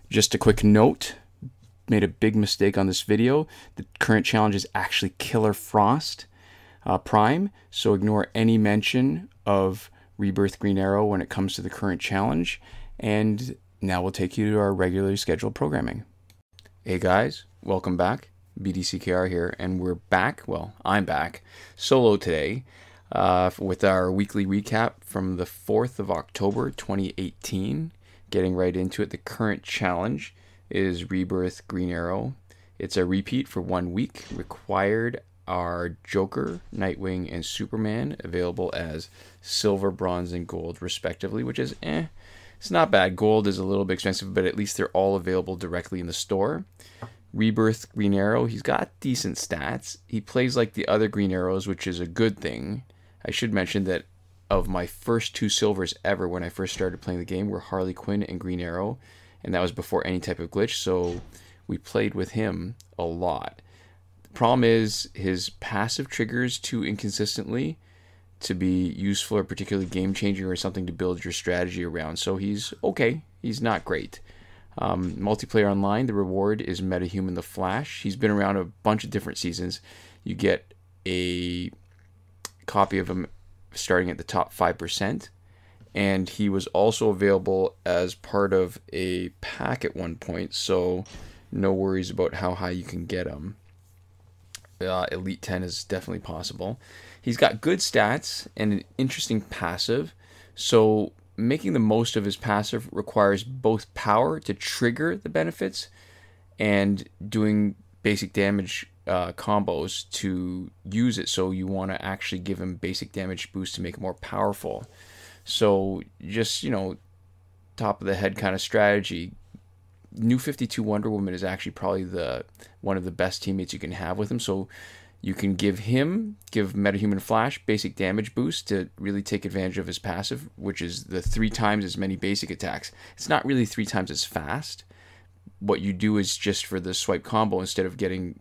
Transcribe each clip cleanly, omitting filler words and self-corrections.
Just a quick note, made a big mistake on this video. The current challenge is actually Killer Frost Prime, so ignore any mention of Rebirth Green Arrow when it comes to the current challenge. And now we'll take you to our regularly scheduled programming. Hey guys, welcome back. BDCKR here, and we're back, well, I'm back, solo today with our weekly recap from the 4th of October 2018. Getting right into it, the current challenge is Rebirth Green Arrow. It's a repeat for 1 week. Required are Joker, Nightwing, and Superman, available as silver, bronze, and gold respectively, which is it's not bad. Gold is a little bit expensive, but at least they're all available directly in the store. Rebirth Green Arrow, he's got decent stats. He plays like the other Green Arrows, which is a good thing. I should mention that of my first 2 silvers ever when I first started playing the game were Harley Quinn and Green Arrow, and that was before any type of glitch, so we played with him a lot. The problem is his passive triggers too inconsistently to be useful or particularly game-changing or something to build your strategy around, so he's okay. He's not great. Multiplayer online, the reward is MetaHuman the Flash. He's been around a bunch of different seasons. You get a copy of him starting at the top 5%, and he was also available as part of a pack at one point, so no worries about how high you can get him. Elite 10 is definitely possible. He's got good stats and an interesting passive, so making the most of his passive requires both power to trigger the benefits and doing basic damage combos to use it. So you want to actually give him basic damage boost to make it more powerful. So just, you know, top of the head kind of strategy. New 52 Wonder Woman is actually probably one of the best teammates you can have with him. So you can give MetaHuman Flash basic damage boost to really take advantage of his passive, which is the 3 times as many basic attacks. It's not really 3 times as fast. What you do is just for the swipe combo, instead of getting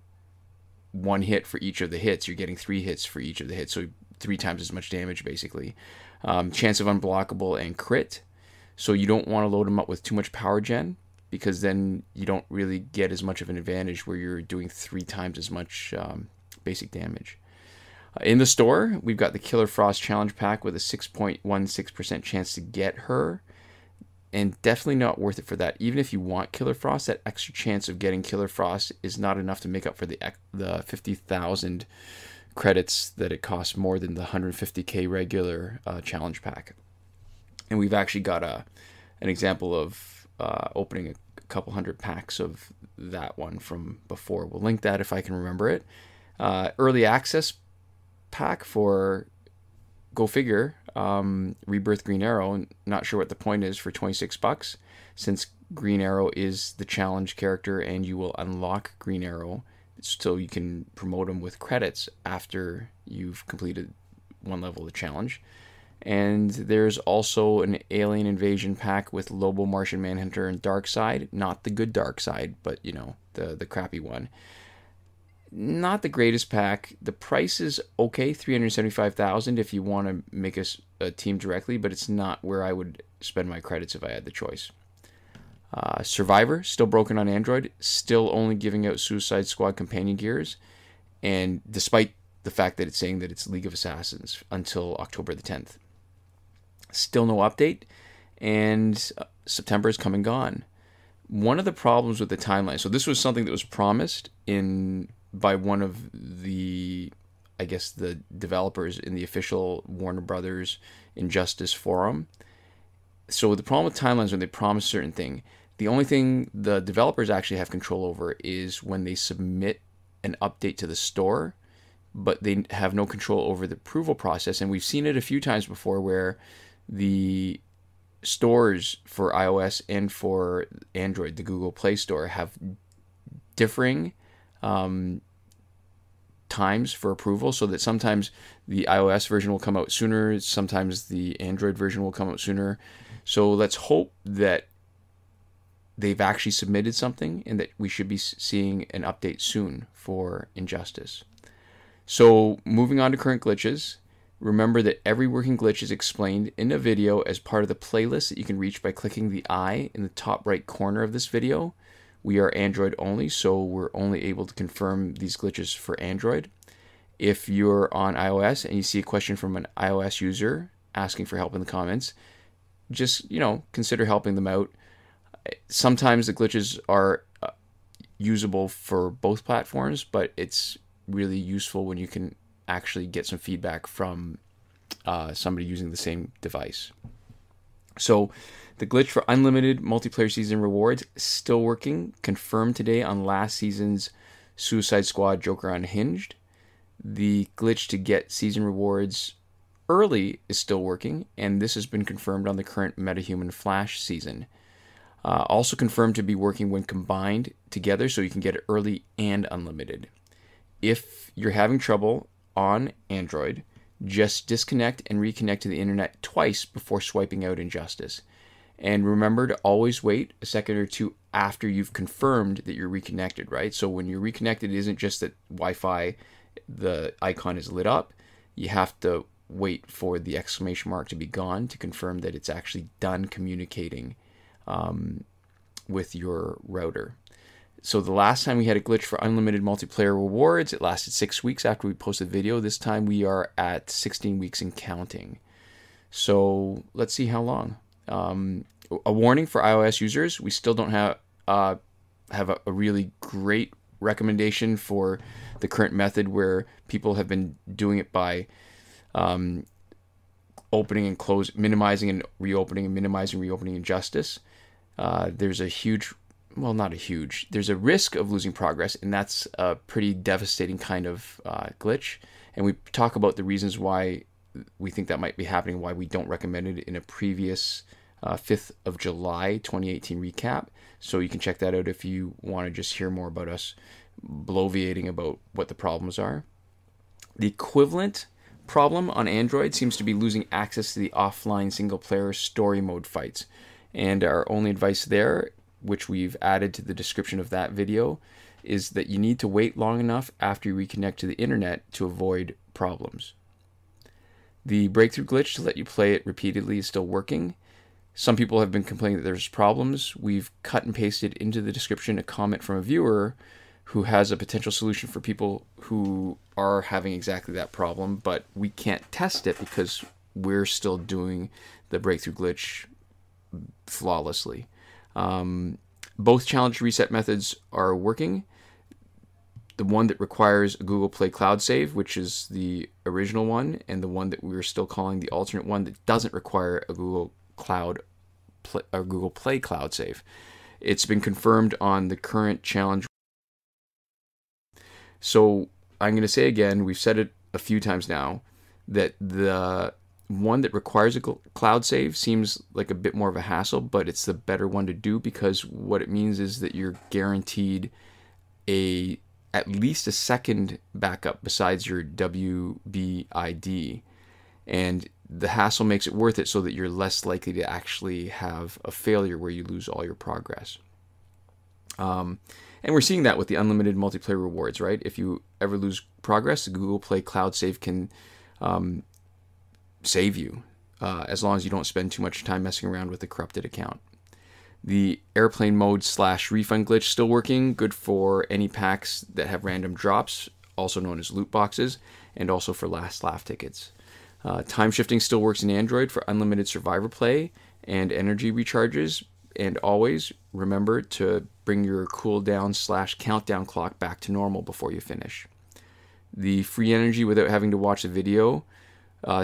1 hit for each of the hits, you're getting 3 hits for each of the hits, so 3 times as much damage basically. Chance of unblockable and crit, so you don't want to load him up with too much power gen, because then you don't really get as much of an advantage where you're doing 3 times as much basic damage. In the store, we've got the Killer Frost Challenge Pack with a 6.16% chance to get her, and definitely not worth it for that. Even if you want Killer Frost, that extra chance of getting Killer Frost is not enough to make up for the 50,000 credits that it costs more than the 150k regular challenge pack. And we've actually got an example of opening a couple hundred packs of that one from before. We'll link that if I can remember it. Early access pack for, go figure, Rebirth Green Arrow. Not sure what the point is for 26 bucks, since Green Arrow is the challenge character and you will unlock Green Arrow so you can promote him with credits after you've completed 1 level of the challenge. And there's also an Alien Invasion pack with Lobo, Martian Manhunter, and Darkseid. Not the good Darkseid, but you know, the crappy one. Not the greatest pack. The price is okay, 375,000 if you want to make a team directly, but it's not where I would spend my credits if I had the choice. Survivor, still broken on Android, still only giving out Suicide Squad companion gears, and despite the fact that it's saying that it's League of Assassins until October the 10th. Still no update, and September is come and gone. One of the problems with the timeline, so this was something that was promised by one of the, I guess, the developers in the official Warner Brothers Injustice forum. So the problem with timelines, when they promise a certain thing, the only thing the developers actually have control over is when they submit an update to the store, but they have no control over the approval process. And we've seen it a few times before where the stores for iOS and for Android, the Google Play Store, have differing times for approval, so that sometimes the iOS version will come out sooner, sometimes the Android version will come out sooner. So let's hope that they've actually submitted something and that we should be seeing an update soon for Injustice. So moving on to current glitches, Remember that every working glitch is explained in a video as part of the playlist that you can reach by clicking the eye in the top right corner of this video. We are Android only, so we're only able to confirm these glitches for Android. If you're on iOS and you see a question from an iOS user asking for help in the comments, just, consider helping them out. Sometimes the glitches are usable for both platforms, but it's really useful when you can actually get some feedback from somebody using the same device. So the glitch for unlimited multiplayer season rewards still working, confirmed today on last season's Suicide Squad Joker Unhinged. The glitch to get season rewards early is still working, and this has been confirmed on the current MetaHuman Flash season. Also confirmed to be working when combined together, so you can get it early and unlimited. If you're having trouble on Android, just disconnect and reconnect to the internet twice before swiping out Injustice. And remember to always wait a second or two after you've confirmed that you're reconnected, right? So when you're reconnected, it isn't just that Wi-Fi, the icon is lit up. You have to wait for the exclamation mark to be gone to confirm that it's actually done communicating with your router. So the last time we had a glitch for unlimited multiplayer rewards, it lasted 6 weeks after we posted the video. This time we are at 16 weeks and counting. So let's see how long. A warning for iOS users: we still don't have a really great recommendation for the current method, where people have been doing it by opening and close, minimizing and reopening, and minimizing and reopening Injustice. There's a huge, well, not a huge, there's a risk of losing progress, and that's a pretty devastating kind of glitch. And we talk about the reasons why we think that might be happening, why we don't recommend it in a previous 5th of July 2018 recap. So you can check that out if you want to just hear more about us bloviating about what the problems are. The equivalent problem on Android seems to be losing access to the offline single-player story mode fights. And our only advice there, which we've added to the description of that video, is that you need to wait long enough after you reconnect to the internet to avoid problems. The breakthrough glitch to let you play it repeatedly is still working. Some people have been complaining that there's problems. We've cut and pasted into the description a comment from a viewer who has a potential solution for people who are having exactly that problem, but we can't test it because we're still doing the breakthrough glitch flawlessly. Both challenge reset methods are working. The one that requires a Google Play Cloud save, which is the original one, and the one that we're still calling the alternate one that doesn't require a Google Play Cloud save. It's been confirmed on the current challenge. So I'm going to say again, we've said it a few times now, that the one that requires a cloud save seems like a bit more of a hassle, but it's the better one to do, because what it means is that you're guaranteed at least a second backup besides your WBID, and the hassle makes it worth it so that you're less likely to actually have a failure where you lose all your progress. And we're seeing that with the unlimited multiplayer rewards, right? If you ever lose progress, the Google Play Cloud Save can save you, as long as you don't spend too much time messing around with the corrupted account. The airplane mode / refund glitch still working, good for any packs that have random drops, also known as loot boxes, and also for last laugh tickets. Time shifting still works in Android for unlimited survivor play and energy recharges. And always remember to bring your cooldown / countdown clock back to normal before you finish. The free energy without having to watch the video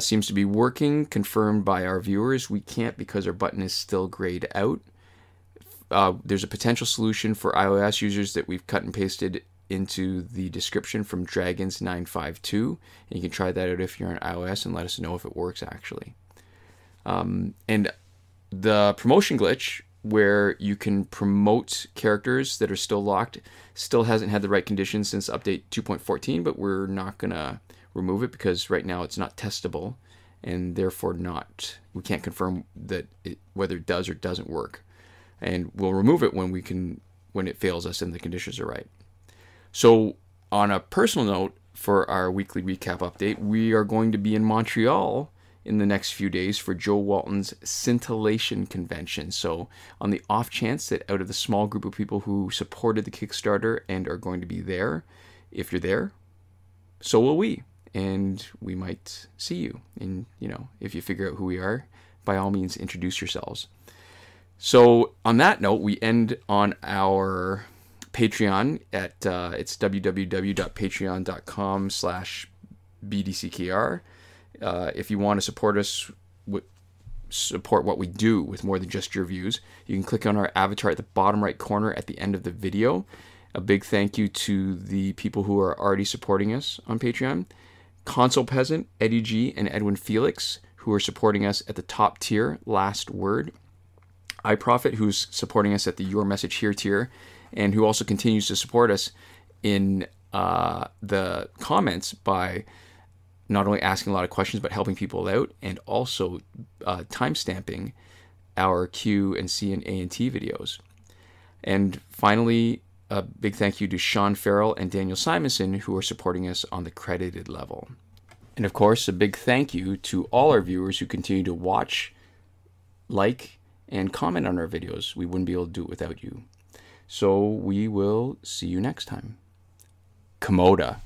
seems to be working, confirmed by our viewers. We can't because our button is still grayed out. There's a potential solution for iOS users that we've cut and pasted into the description from Dragons952, and you can try that out if you're on iOS and let us know if it works actually. And the promotion glitch, where you can promote characters that are still locked, still hasn't had the right conditions since update 2.14, but we're not gonna remove it because right now it's not testable, and therefore we can't confirm that whether it does or doesn't work. And we'll remove it when it fails us and the conditions are right. So on a personal note, for our weekly recap update. We are going to be in Montreal in the next few days for Joe Walton's Scintillation Convention. So on the off chance that out of the small group of people who supported the Kickstarter and are going to be there, if you're there, so will we. And we might see you. And, if you figure out who we are, by all means, introduce yourselves. So on that note, we end on our Patreon at it's www.patreon.com/bdckr. If you want to support us, support what we do with more than just your views, you can click on our avatar at the bottom right corner at the end of the video. A big thank you to the people who are already supporting us on Patreon. Console Peasant, Eddie G, and Edwin Felix, who are supporting us at the top tier, Last Word. iProfit, who's supporting us at the Your Message Here tier, and who also continues to support us in the comments by not only asking a lot of questions, but helping people out, and also timestamping our Q and C and A and T videos. And finally, a big thank you to Sean Farrell and Daniel Simonson, who are supporting us on the credited level. And of course, a big thank you to all our viewers who continue to watch, like, and comment on our videos. We wouldn't be able to do it without you. So we will see you next time. Komoda.